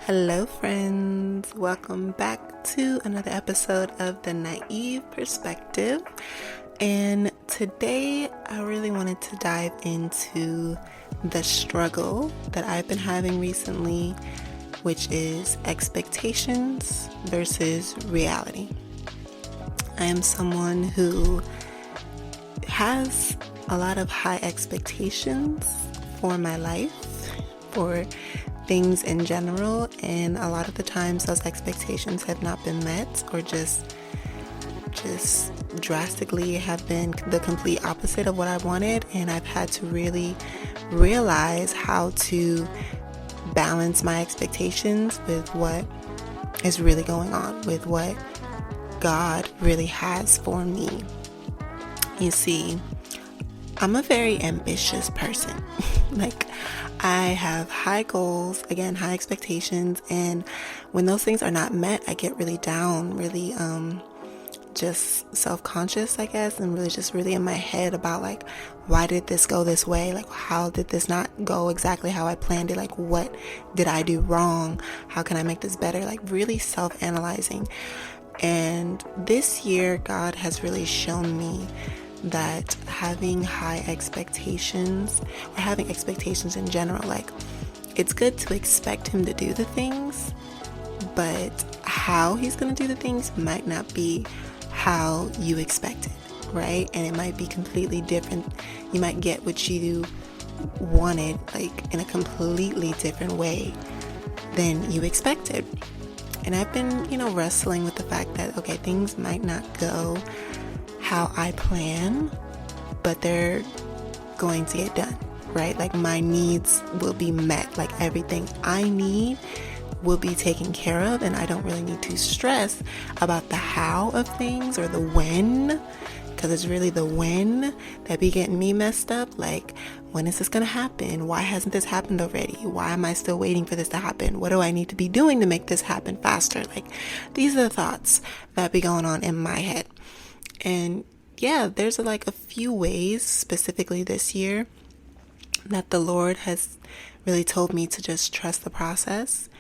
Hello, friends. Welcome back to another episode of The Naive Perspective. And today, I really wanted to dive into the struggle that I've been having recently, which is expectations versus reality. I am someone who has a lot of high expectations for my life, for things in general, and a lot of the times those expectations have not been met or just drastically have been the complete opposite of what I wanted, and I've had to really realize how to balance my expectations with what is really going on, with what God really has for me. You see, I'm a very ambitious person. I have high goals, again, high expectations, and when those things are not met, I get really down, really just self-conscious, I guess, and really in my head about why did this go this way? How did this not go exactly how I planned it? What did I do wrong? How can I make this better? Really self-analyzing. And this year, God has really shown me that having high expectations, or having expectations in general, it's good to expect Him to do the things, but how He's going to do the things might not be how you expect it, right? And it might be completely different. You might get what you wanted, in a completely different way than you expected. And I've been, wrestling with the fact that, okay, things might not go how I plan, but they're going to get done, right? My needs will be met. Everything I need will be taken care of, and I don't really need to stress about the how of things or the when, because it's really the when that be getting me messed up. When is this going to happen? Why hasn't this happened already? Why am I still waiting for this to happen? What do I need to be doing to make this happen faster? These are the thoughts that be going on in my head. And yeah, there's a few ways specifically this year that the Lord has really told me to just trust the process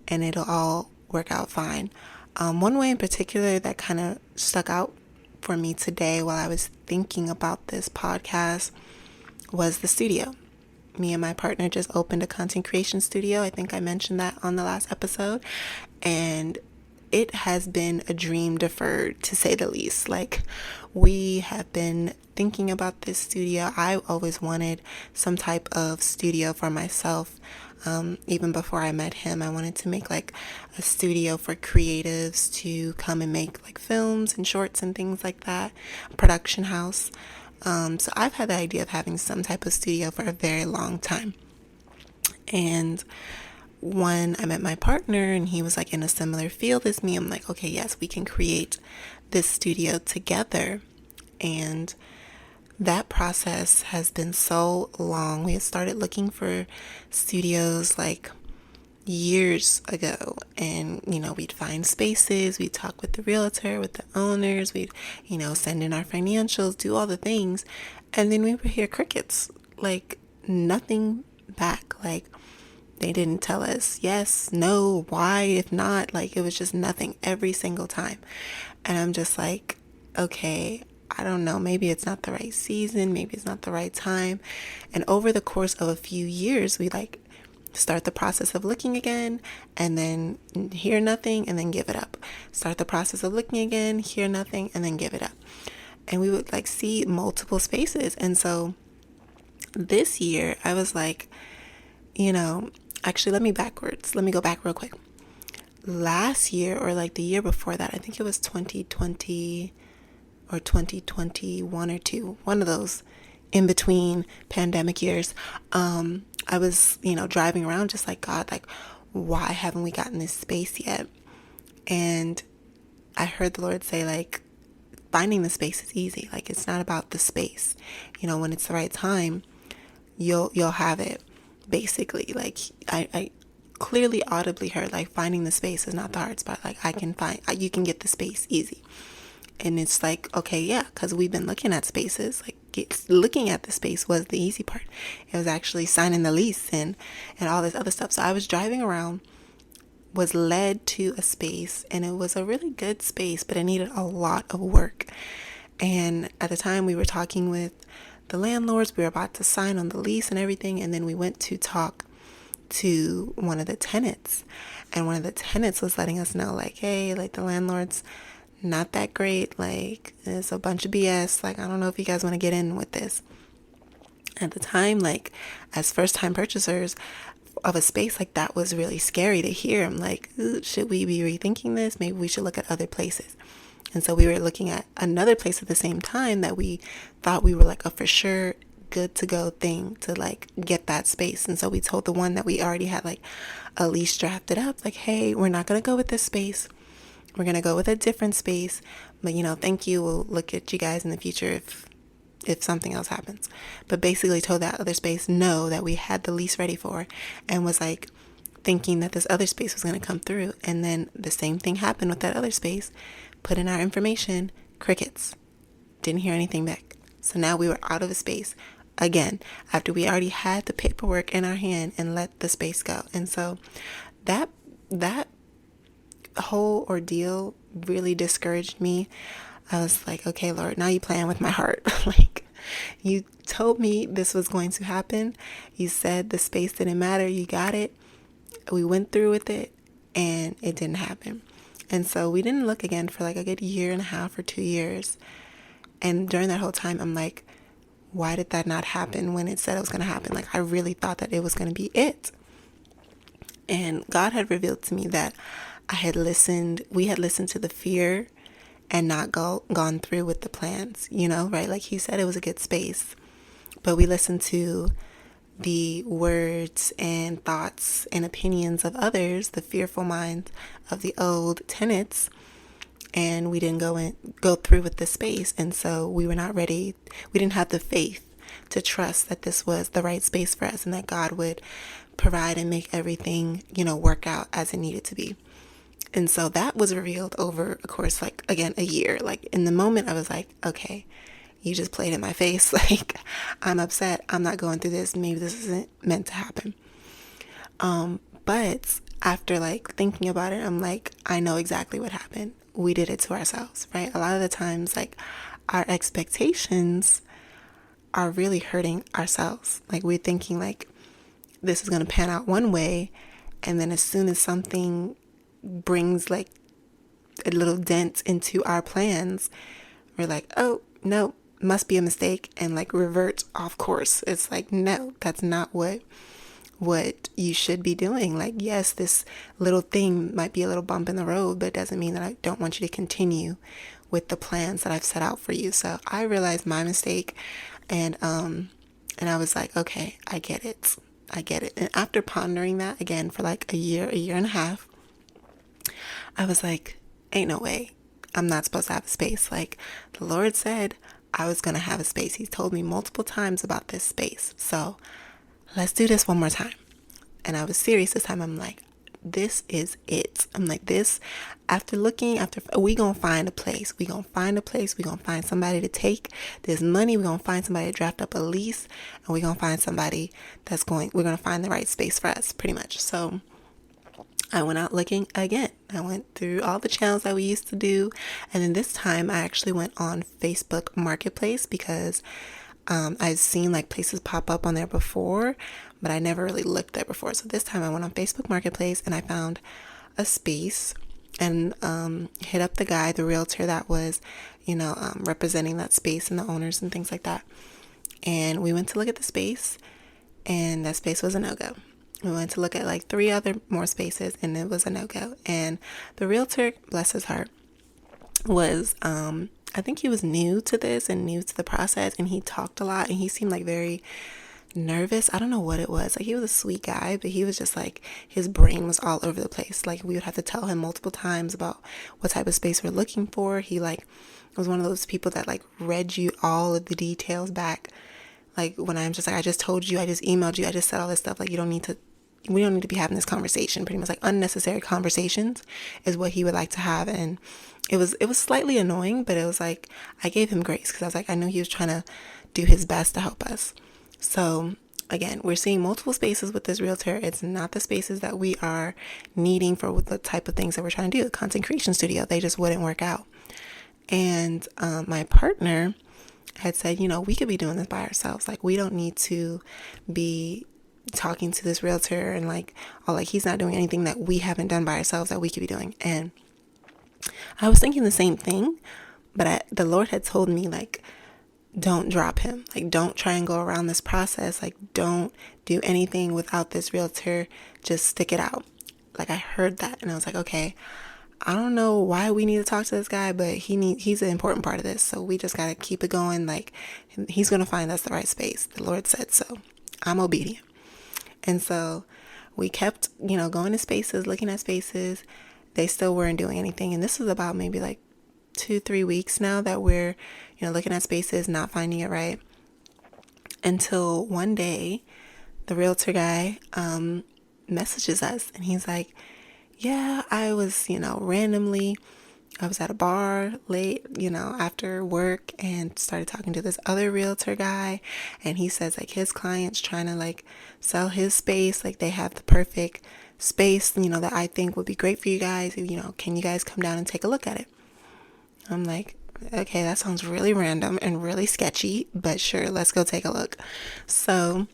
and it'll all work out fine. One way in particular that kind of stuck out for me today while I was thinking about this podcast was the studio. Me and my partner just opened a content creation studio. I think I mentioned that on the last episode. And it has been a dream deferred, to say the least. We have been thinking about this studio. I always wanted some type of studio for myself. Even before I met him, I wanted to make a studio for creatives to come and make films and shorts and things like that, a production house. So I've had the idea of having some type of studio for a very long time. And when I met my partner and he was in a similar field as me, I'm okay, yes, we can create this studio together. And that process has been so long. We had started looking for studios years ago, and we'd find spaces, we'd talk with the realtor, with the owners, we'd send in our financials, do all the things, and then we would hear crickets, nothing back. They didn't tell us yes, no, why, if not. It was just nothing every single time. And I'm just okay, I don't know. Maybe it's not the right season. Maybe it's not the right time. And over the course of a few years, we start the process of looking again and then hear nothing and then give it up. Start the process of looking again, hear nothing, and then give it up. And we would see multiple spaces. And so this year I was actually, let me go back real quick. Last year, or the year before that, I think it was 2020 or 2021 or two, one of those in between pandemic years. I was, driving around just God, why haven't we gotten this space yet? And I heard the Lord say, finding the space is easy. It's not about the space. When it's the right time, you'll have it. Basically, I clearly audibly heard finding the space is not the hard spot. You can get the space easy. And it's okay, yeah, because we've been looking at spaces. Looking at the space was the easy part. It was actually signing the lease and all this other stuff. So I was driving around was led to a space, and it was a really good space, but it needed a lot of work. And at the time we were talking with the landlords, we were about to sign on the lease and everything, and then we went to talk to one of the tenants, and one of the tenants was letting us know, like, hey, like, the landlord's not that great, like, it's a bunch of BS, like, I don't know if you guys want to get in with this. At the time, like, as first time purchasers of a space like that, was really scary to hear. I'm like, should we be rethinking this? Maybe we should look at other places. And so we were looking at another place at the same time that we thought we were like a for sure good to go thing to like get that space. And so we told the one that we already had like a lease drafted up, like, hey, we're not going to go with this space. We're going to go with a different space. But, you know, thank you. We'll look at you guys in the future if something else happens. But basically told that other space no, that we had the lease ready for, and was like thinking that this other space was going to come through. And then the same thing happened with that other space. Put in our information, crickets. Didn't hear anything back. So now we were out of a space again, after we already had the paperwork in our hand and let the space go. And so that whole ordeal really discouraged me. I was like, okay, Lord, now you playing with my heart. Like, you told me this was going to happen. You said the space didn't matter. You got it. We went through with it, and it didn't happen. And so we didn't look again for like a good 1.5 or 2 years. And during that whole time, I'm like, why did that not happen when it said it was going to happen? Like, I really thought that it was going to be it. And God had revealed to me that we had listened to the fear and not gone through with the plans, you know, right? Like he said, it was a good space, but we listened to the words and thoughts and opinions of others, the fearful minds of the old tenants, and we didn't go through with the space. And so we were not ready. We didn't have the faith to trust that this was the right space for us and that God would provide and make everything, you know, work out as it needed to be. And so that was revealed over, of course, like, again, a year. Like, in the moment, I was like, okay, you just played in my face. Like, I'm upset. I'm not going through this. Maybe this isn't meant to happen. But after, like, thinking about it, I'm like, I know exactly what happened. We did it to ourselves, right? A lot of the times, like, our expectations are really hurting ourselves. Like, we're thinking, like, this is going to pan out one way. And then as soon as something brings like a little dent into our plans, we're like, oh no, must be a mistake, and like revert off course. It's like, no, that's not what you should be doing. Like, yes, this little thing might be a little bump in the road, but it doesn't mean that I don't want you to continue with the plans that I've set out for you. So I realized my mistake, and I was like, okay, I get it. And after pondering that again for like a year and a half, I was like, ain't no way. I'm not supposed to have a space. Like, the Lord said I was going to have a space. He's told me multiple times about this space. So let's do this one more time. And I was serious this time. I'm like, this is it. I'm like, after we going to find a place. We going to find somebody to take this money. We're going to find somebody to draft up a lease, and we're going to find somebody we're going to find the right space for us, pretty much. So I went out looking again. I went through all the channels that we used to do. And then this time I actually went on Facebook Marketplace, because I've seen like places pop up on there before, but I never really looked there before. So this time I went on Facebook Marketplace and I found a space, and hit up the guy, the realtor that was, representing that space and the owners and things like that. And we went to look at the space, and that space was a no-go. We went to look at like 3 other more spaces, and it was a no-go. And the realtor, bless his heart, was, I think he was new to this and new to the process, and he talked a lot, and he seemed like very nervous. I don't know what it was. Like, he was a sweet guy, but he was just like, his brain was all over the place. Like, we would have to tell him multiple times about what type of space we're looking for. He like was one of those people that like read you all of the details back. Like, when I'm just like, I just told you, I just emailed you, I just said all this stuff. Like, we don't need to be having this conversation. Pretty much like unnecessary conversations is what he would like to have. And it was slightly annoying, but it was like, I gave him grace, because I was like, I knew he was trying to do his best to help us. So again, we're seeing multiple spaces with this realtor. It's not the spaces that we are needing for the type of things that we're trying to do. A content creation studio, they just wouldn't work out. And my partner had said, we could be doing this by ourselves. Like, we don't need to be talking to this realtor and he's not doing anything that we haven't done by ourselves that we could be doing. And I was thinking the same thing, but the Lord had told me, don't drop him. Don't try and go around this process. Don't do anything without this realtor. Just stick it out. I heard that and I was like, okay, I don't know why we need to talk to this guy, but he's an important part of this. So we just got to keep it going. He's going to find us the right space. The Lord said so. I'm obedient. And so we kept, going to spaces, looking at spaces. They still weren't doing anything. And this was about maybe 2-3 weeks now that we're, looking at spaces, not finding it right. Until one day, the realtor guy messages us and he's like, yeah, I was, randomly, I was at a bar late, after work and started talking to this other realtor guy. And he says his client's trying to sell his space. They have the perfect space, that I think would be great for you guys. Can you guys come down and take a look at it? I'm like, okay, that sounds really random and really sketchy, but sure, let's go take a look. So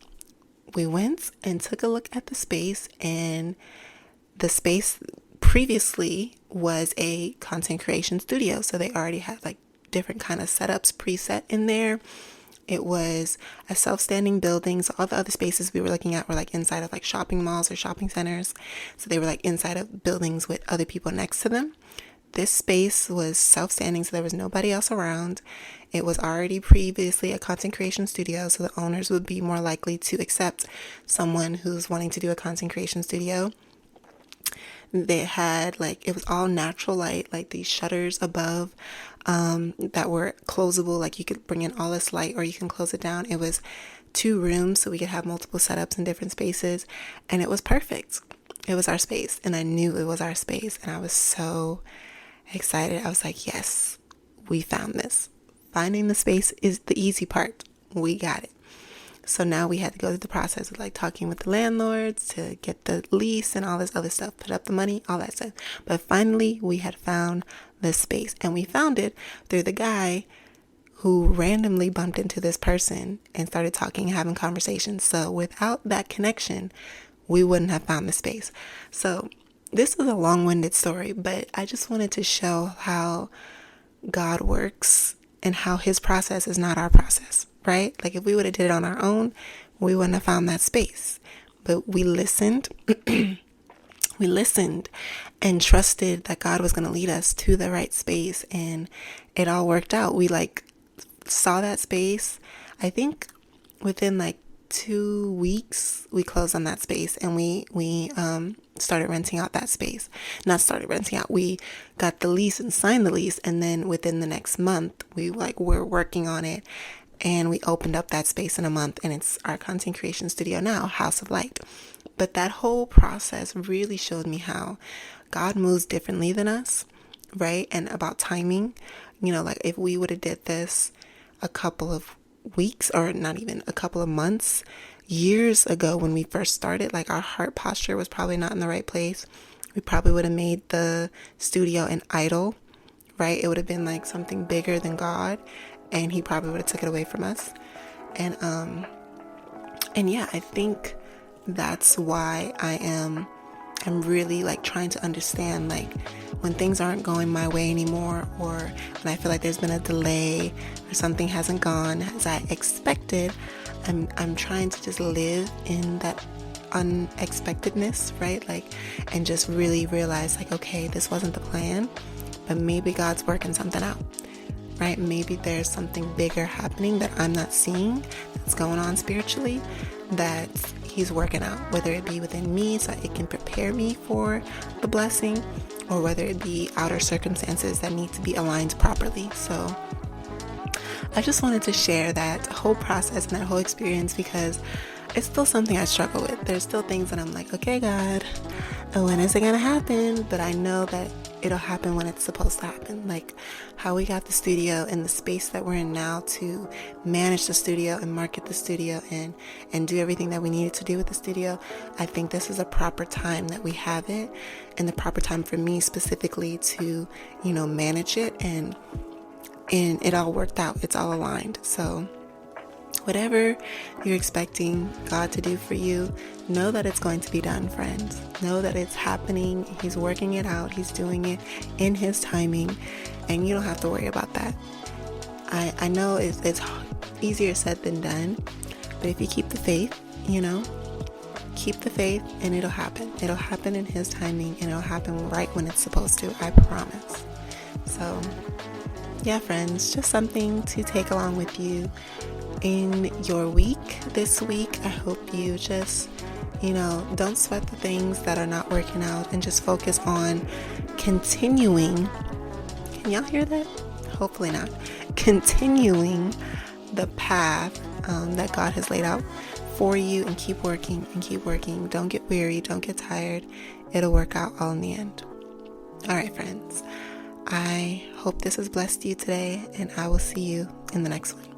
we went and took a look at the space, and the space previously was a content creation studio. So they already had different kind of setups preset in there. It was a self-standing building. So all the other spaces we were looking at were inside of shopping malls or shopping centers. So they were inside of buildings with other people next to them. This space was self-standing, so there was nobody else around. It was already previously a content creation studio, so the owners would be more likely to accept someone who's wanting to do a content creation studio. They had it was all natural light, these shutters above that were closable. You could bring in all this light or you can close it down. It was 2 rooms, so we could have multiple setups in different spaces, and it was perfect. It was our space, and I knew it was our space, and I was so excited. I was like, yes, we found this. Finding the space is the easy part. We got it. So now we had to go through the process of talking with the landlords to get the lease and all this other stuff, put up the money, all that stuff. But finally, we had found the space, and we found it through the guy who randomly bumped into this person and started talking, having conversations. So without that connection, we wouldn't have found the space. So this is a long-winded story, but I just wanted to show how God works and how his process is not our process, right? If we would have did it on our own, we wouldn't have found that space. But we listened. We listened and trusted that God was going to lead us to the right space, and it all worked out. We saw that space. I think within 2 weeks we closed on that space, and we started renting out that space. Not started renting out, we got the lease and signed the lease, and then within the next month we were working on it, and we opened up that space in a month, and it's our content creation studio now, House of Light. But that whole process really showed me how God moves differently than us, right? And about timing, if we would have did this a couple of weeks, or not even a couple of months, years ago when we first started, our heart posture was probably not in the right place. We probably would have made the studio an idol, right? It would have been something bigger than God, and he probably would have took it away from us. And yeah, I think that's why I'm really trying to understand when things aren't going my way anymore, or when I feel there's been a delay or something hasn't gone as I expected. I'm trying to just live in that unexpectedness, right? And just really realize okay, this wasn't the plan, but maybe God's working something out, right? Maybe there's something bigger happening that I'm not seeing that's going on spiritually that he's working out, whether it be within me so it can prepare me for the blessing, or whether it be outer circumstances that need to be aligned properly. So I just wanted to share that whole process and that whole experience, because it's still something I struggle with. There's still things that I'm okay, God, when is it going to happen? But I know that it'll happen when it's supposed to happen. Like how we got the studio and the space that we're in now to manage the studio and market the studio and do everything that we needed to do with the studio. I think this is a proper time that we have it, and the proper time for me specifically to, manage it, and it all worked out. It's all aligned. So whatever you're expecting God to do for you, know that it's going to be done, friends. Know that it's happening. He's working it out. He's doing it in His timing, and you don't have to worry about that. I know it's easier said than done, but if you keep the faith, keep the faith, and it'll happen. It'll happen in His timing, and it'll happen right when it's supposed to. I promise. So, yeah, friends, just something to take along with you in your week this week. I hope you just, don't sweat the things that are not working out, and just focus on continuing. Can y'all hear that? Hopefully not. Continuing the path that God has laid out for you, and keep working and keep working. Don't get weary. Don't get tired. It'll work out all in the end. All right, friends. I hope this has blessed you today, and I will see you in the next one.